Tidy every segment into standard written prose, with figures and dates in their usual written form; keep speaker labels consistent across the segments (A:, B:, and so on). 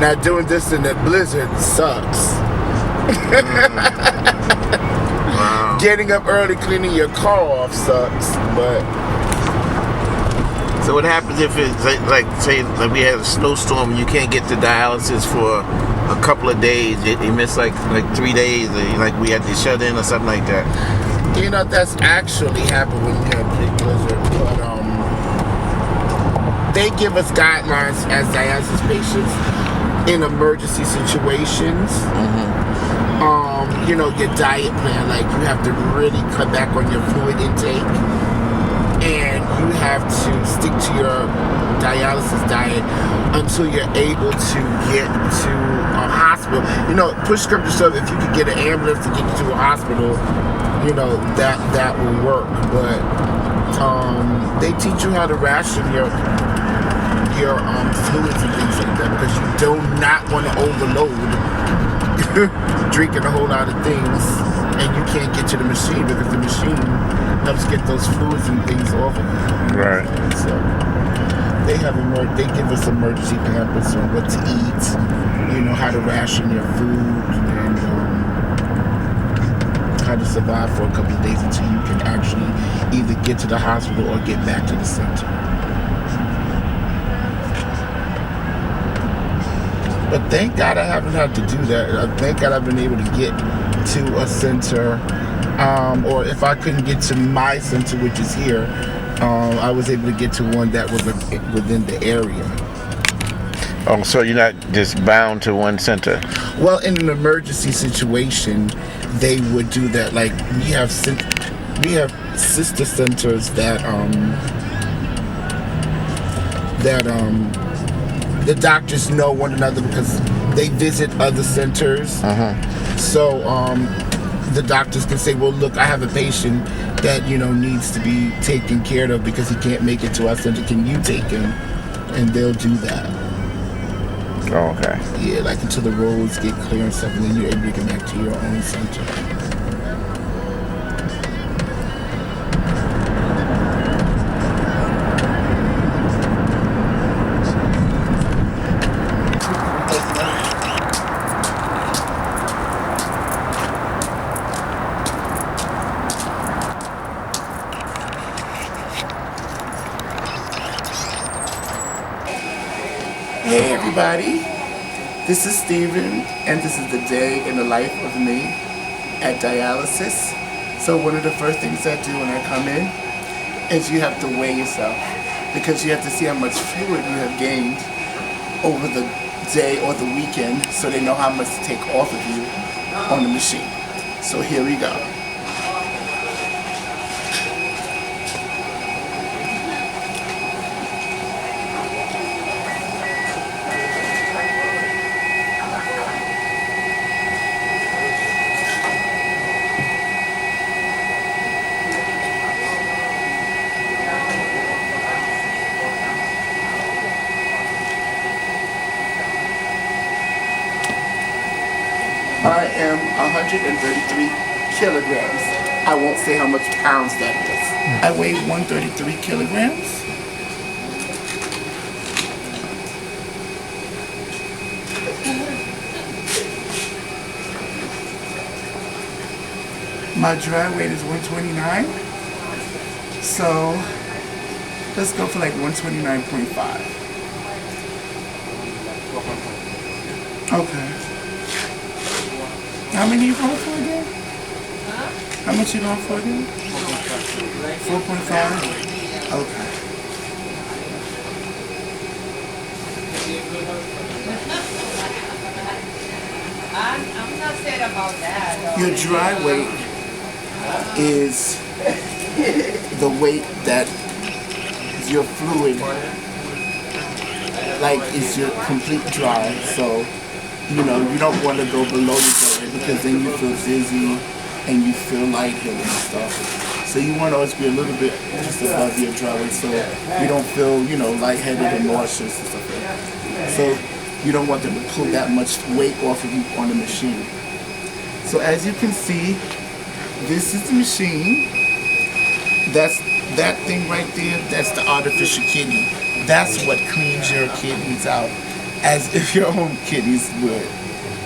A: Now doing this in the blizzard sucks.
B: Wow.
A: Getting up early, cleaning your car off sucks, but...
B: So what happens if it's like say we had a snowstorm and you can't get to dialysis for a couple of days? You miss like 3 days, or like we had to shut in or something like that.
A: You know, that's actually happened when you have big blizzard, but they give us guidelines as dialysis patients in emergency situations. You know, your diet plan, like you have to really cut back on your fluid intake, and you have to stick to your dialysis diet until you're able to get to a hospital. You know, push come to shove, if you could get an ambulance to get you to a hospital, you know, that will work. But they teach you how to ration your fluids and things like that, because you do not want to overload drinking a whole lot of things and you can't get to the machine, because the machine helps get those fluids and things off of you.
B: Right.
A: So they give us emergency pamphlets on what to eat, you know, how to ration your food, and how to survive for a couple of days until you can actually either get to the hospital or get back to the center. But thank God I haven't had to do that. Thank God I've been able to get to a center, or if I couldn't get to my center, which is here, I was able to get to one that was within the area.
B: Oh, so you're not just bound to one center?
A: Well, in an emergency situation, they would do that. Like we have sister centers that the doctors know one another because they visit other centers. So the doctors can say, well, look, I have a patient that, you know, needs to be taken care of because he can't make it to our center. Can you take him? And they'll do that.
B: Oh, okay.
A: Yeah, like until the roads get clear and stuff, and then you're able to get back to your own center. Hey everybody, this is Steven, and this is the day in the life of me at dialysis. So one of the first things I do when I come in is you have to weigh yourself, because you have to see how much fluid you have gained over the day or the weekend, so they know how much to take off of you on the machine. So here we go. I am 133 kilograms. I won't say how much pounds that is. I weigh 133 kilograms. My dry weight is 129. So let's go for like 129.5. Okay. How many you going for again? Huh? How much you going for again? 4.5? Okay.
C: I'm not sad about that.
A: Your dry weight is the weight that your fluid, like, is your complete dry. So, you know, you don't want to go below your dry weight, because then you feel dizzy and you feel lightheaded and stuff. So you want to always be a little bit just above your dry weight, so you don't feel, you know, lightheaded and nauseous and stuff like that. So you don't want them to pull that much weight off of you on the machine. So as you can see, this is the machine. That's that thing right there. That's the artificial kidney. That's what cleans your kidneys out. as if your own kidneys would.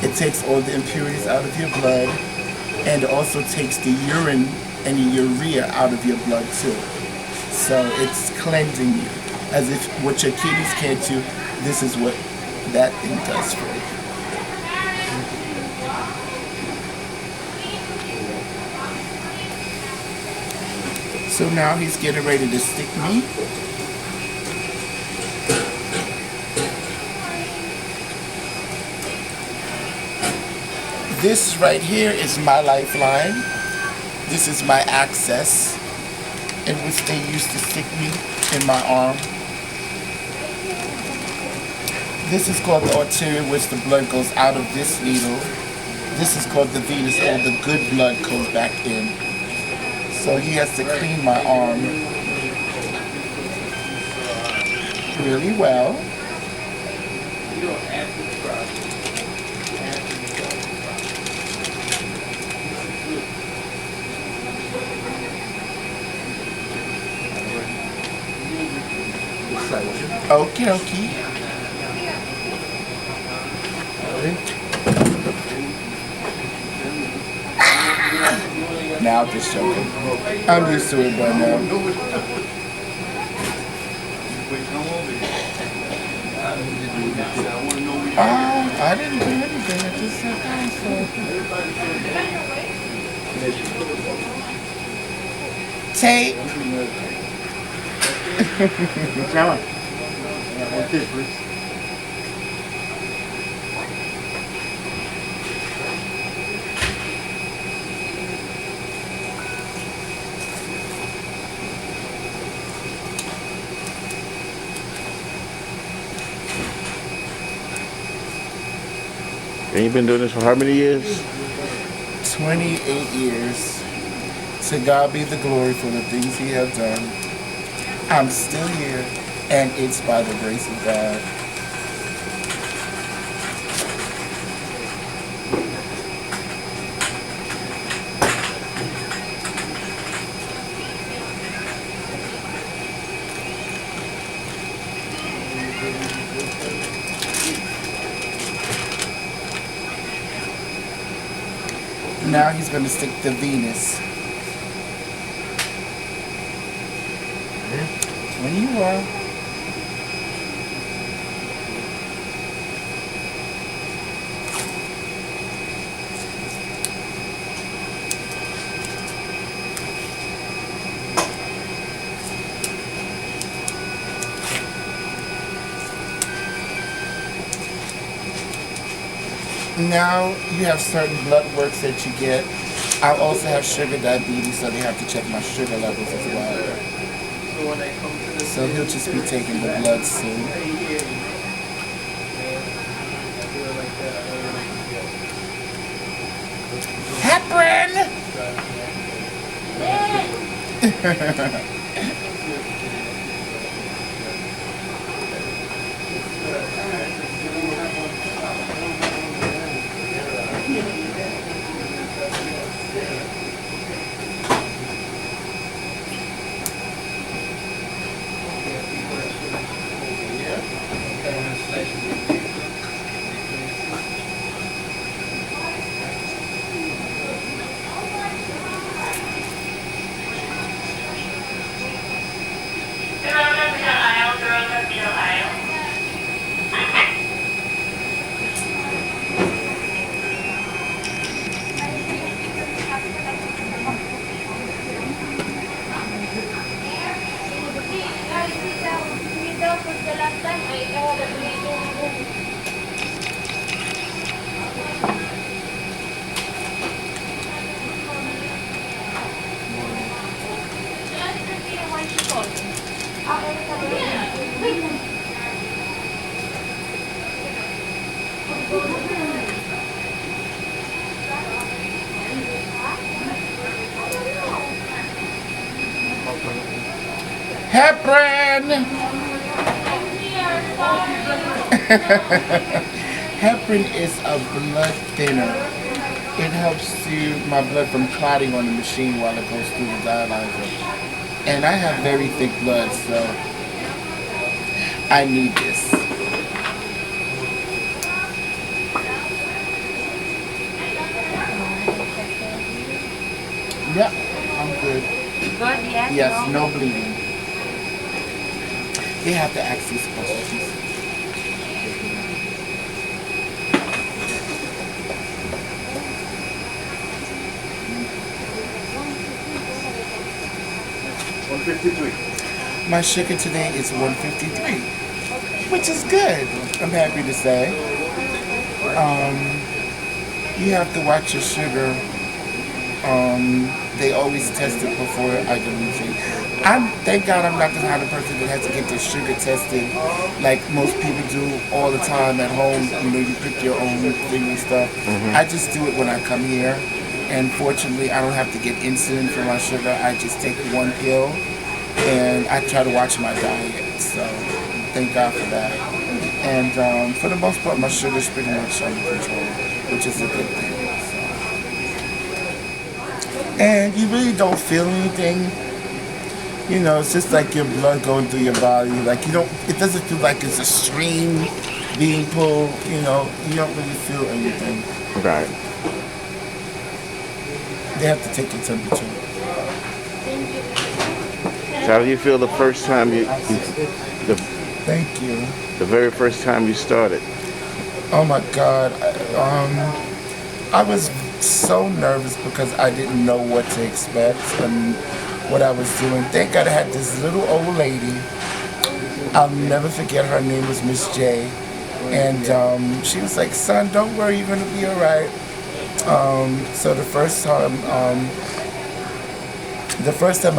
A: It takes all the impurities out of your blood, and it also takes the urine and the urea out of your blood too. So it's cleansing you. As if what your kidneys can't do, this is what that thing does for you. So now he's getting ready to stick me. This right here is my lifeline. This is my access in which they used to stick me in my arm. This is called the artery, which the blood goes out of this needle. This is called the venous, or the good blood goes back in. So he has to clean my arm really well. Okie dokie. Now I'm just joking. I'm used to it by now. I didn't do anything. I just sat down, so. Tape.
B: And you've been doing this for how many years?
A: 28 years. To God be the glory for the things he has done. I'm still here, and it's by the grace of God. Now he's going to stick the venous. When you are. Now you have certain blood works that you get. I also have sugar diabetes, so they have to check my sugar levels as well. So he'll just be taking the blood soon. Heparin! Heparin! Heparin is a blood thinner. It helps my blood from clotting on the machine while it goes through the dialyzer. And I have very thick blood, so I need this. Yeah, I'm good.
C: Good, yes?
A: Yes, no bleeding. They have to ask these questions.
B: 153.
A: My sugar today is 153, which is good. I'm happy to say. You have to watch your sugar. They always test it before I do anything. Thank God I'm not the kind of person that has to get their sugar tested like most people do all the time at home. You know, you pick your own thing and stuff. I just do it when I come here. And fortunately, I don't have to get insulin for my sugar. I just take one pill and I try to watch my diet. So thank God for that. And for the most part, my sugar's pretty much under control, which is a good thing. And you really don't feel anything. You know, it's just like your blood going through your body. Like it doesn't feel like it's a stream being pulled. You know, you don't really feel anything.
B: Right.
A: They have to take your temperature.
B: So how do you feel the first time
A: Thank you.
B: the very first time you started?
A: Oh my God. I was so nervous because I didn't know what to expect and what I was doing. Thank God I had this little old lady. I'll never forget, her name was Miss J. And she was like, son, don't worry, you're gonna be all right. So the first time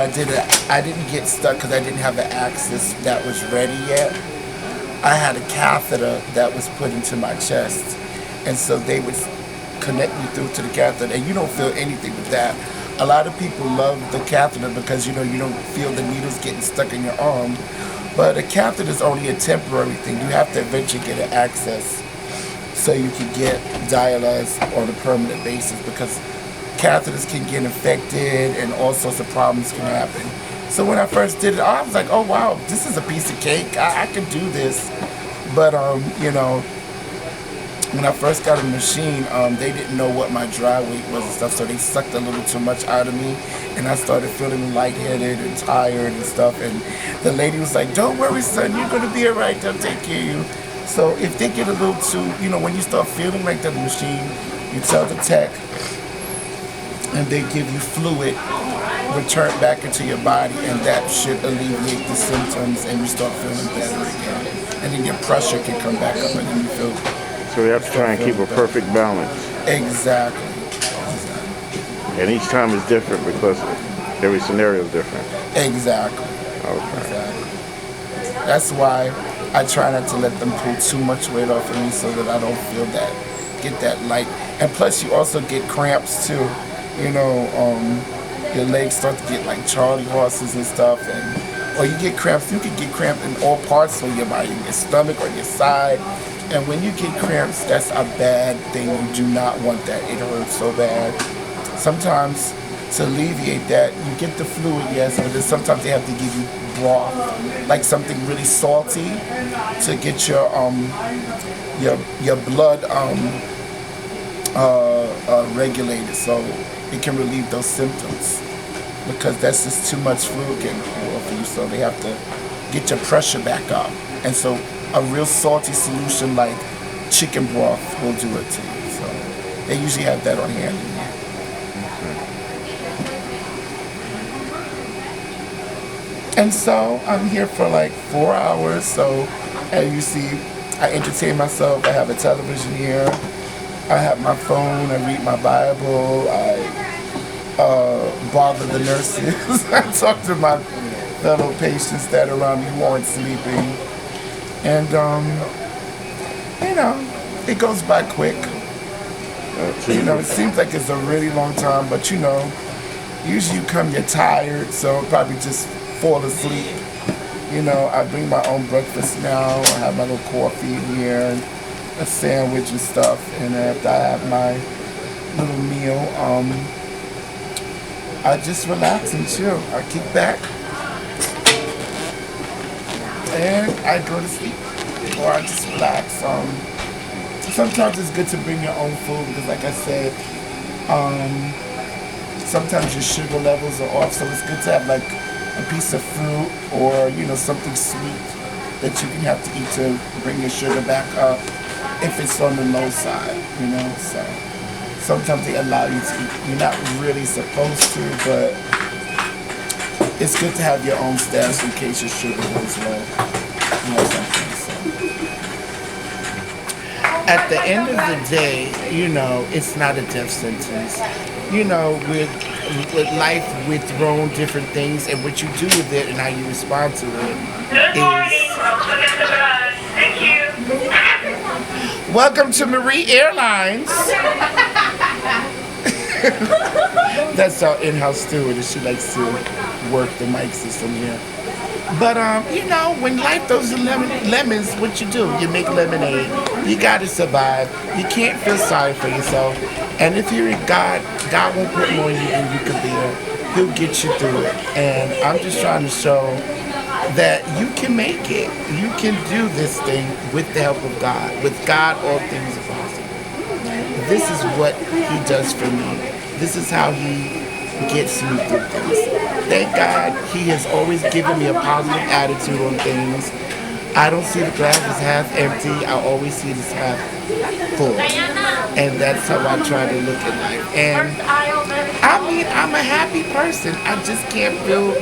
A: I did it, I didn't get stuck because I didn't have the access that was ready yet. I had a catheter that was put into my chest, and so they would connect you through to the catheter, and you don't feel anything with that. A lot of people love the catheter because you don't feel the needles getting stuck in your arm, but a catheter is only a temporary thing. You have to eventually get an access so you can get dialyzed on a permanent basis because catheters can get infected and all sorts of problems can happen. So when I first did it, I was like, oh wow, this is a piece of cake. I can do this. But when I first got a machine, they didn't know what my dry weight was and stuff, so they sucked a little too much out of me, and I started feeling lightheaded and tired and stuff. And the lady was like, don't worry, son, you're gonna be all right, they'll take care of you. So if they get a little too, when you start feeling like that machine, you tell the tech, and they give you fluid, return back into your body, and that should alleviate the symptoms, and you start feeling better again. And then your pressure can come back up, and then you feel.
B: So we have to try and keep a perfect balance.
A: Exactly.
B: And each time is different because every scenario is different.
A: Exactly.
B: Okay.
A: Exactly. That's why I try not to let them pull too much weight off of me so that I don't feel get that light. And plus you also get cramps too. Your legs start to get like Charlie horses and stuff, or you get cramps. You can get cramp in all parts of your body, in your stomach or your side. And when you get cramps, that's a bad thing. You do not want that. It hurts so bad. Sometimes to alleviate that, you get the fluid, yes, but then sometimes they have to give you broth, like something really salty, to get your blood regulated, so it can relieve those symptoms. Because that's just too much fluid getting pulled off of you, so they have to get your pressure back up. And so a real salty solution like chicken broth will do it to you. So they usually have that on hand. And so I'm here for like 4 hours. So as you see, I entertain myself. I have a television here. I have my phone. I read my Bible. I bother the nurses. I talk to my fellow patients that are around me who aren't sleeping. And, it goes by quick. It seems like it's a really long time, but usually you come, you're tired, so I'll probably just fall asleep. I bring my own breakfast now. I have my little coffee in here, and a sandwich and stuff. And after I have my little meal, I just relax and chill. I kick back and I go to sleep, or I just relax. Sometimes it's good to bring your own food because, like I said, sometimes your sugar levels are off, so it's good to have like a piece of fruit or something sweet that you can have to eat to bring your sugar back up if it's on the low side. So sometimes they allow you to eat. You're not really supposed to, but it's good to have your own stash in case your sugar goes low. Something. So. At the end of the day, it's not a death sentence. With life, we're thrown different things, and what you do with it and how you respond to it
D: Thank you.
A: Welcome to Marie Airlines. That's our in-house steward, and she likes to work the mic system here. But when life throws you lemons, what you do? You make lemonade. You gotta survive. You can't feel sorry for yourself. And if you're in God, God won't put more in you than you can bear. He'll get you through it. And I'm just trying to show that you can make it. You can do this thing with the help of God. With God, all things are possible. This is what He does for me. This is how He gets me through things. Thank God He has always given me a positive attitude on things. I don't see the glass as half empty. I always see it as half full. And that's how I try to look at life. And I'm a happy person. I just can't feel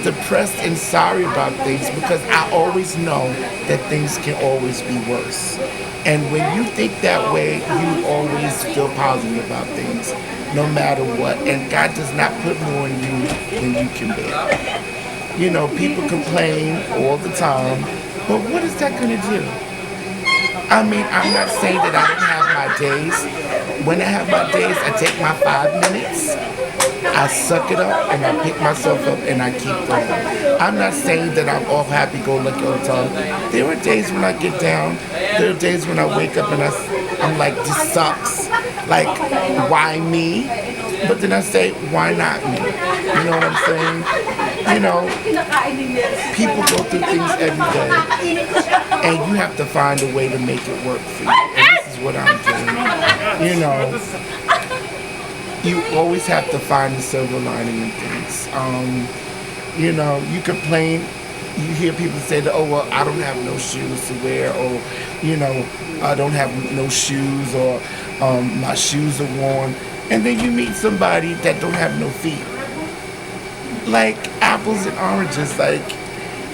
A: depressed and sorry about things because I always know that things can always be worse. And when you think that way, you always feel positive about things, no matter what. And God does not put more in you than you can bear. People complain all the time, but what is that going to do? I'm not saying that I don't have my days. When I have my days, I take my 5 minutes, I suck it up, and I pick myself up, and I keep going. I'm not saying that I'm all happy-go-lucky all the time. There are days when I get down. There are days when I wake up and I'm like, this sucks. Like, why me? But then I say, why not me? You know what I'm saying? People go through things every day, and you have to find a way to make it work for you. And this is what I'm doing. You always have to find the silver lining in things. You complain. You hear people say that, oh, well, I don't have no shoes to wear, or, I don't have no shoes, or my shoes are worn. And then you meet somebody that don't have no feet. Like apples and oranges.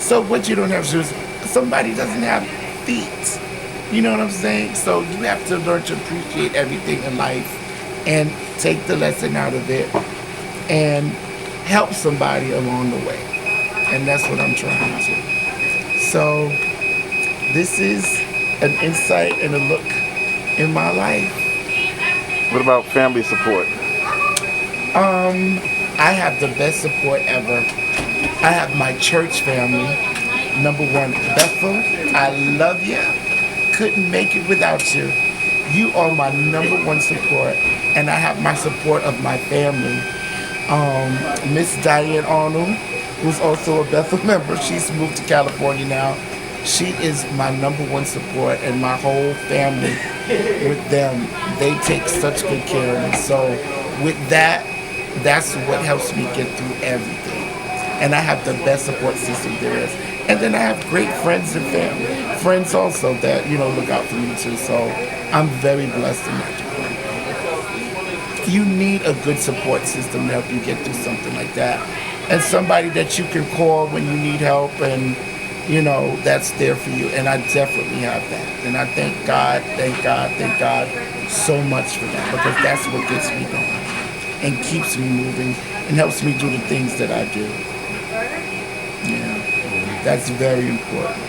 A: So what, you don't have shoes? Somebody doesn't have feet. You know what I'm saying? So you have to learn to appreciate everything in life and take the lesson out of it and help somebody along the way. And that's what I'm trying to do. So this is an insight and a look in my life.
B: What about family support?
A: I have the best support ever. I have my church family. Number one, Bethel, I love you. Couldn't make it without you. You are my number one support. And I have my support of my family. Miss Diane Arnold, who's also a Bethel member. She's moved to California now. She is my number one support, and my whole family with them. They take such good care of me. So with that, that's what helps me get through everything. And I have the best support system there is. And then I have great friends and family. Friends also that, look out for me too. So I'm very blessed in that department. You need a good support system to help you get through something like that. And somebody that you can call when you need help, and that's there for you. And I definitely have that. And I thank God so much for that, because that's what gets me going and keeps me moving and helps me do the things that I do. Yeah, that's very important.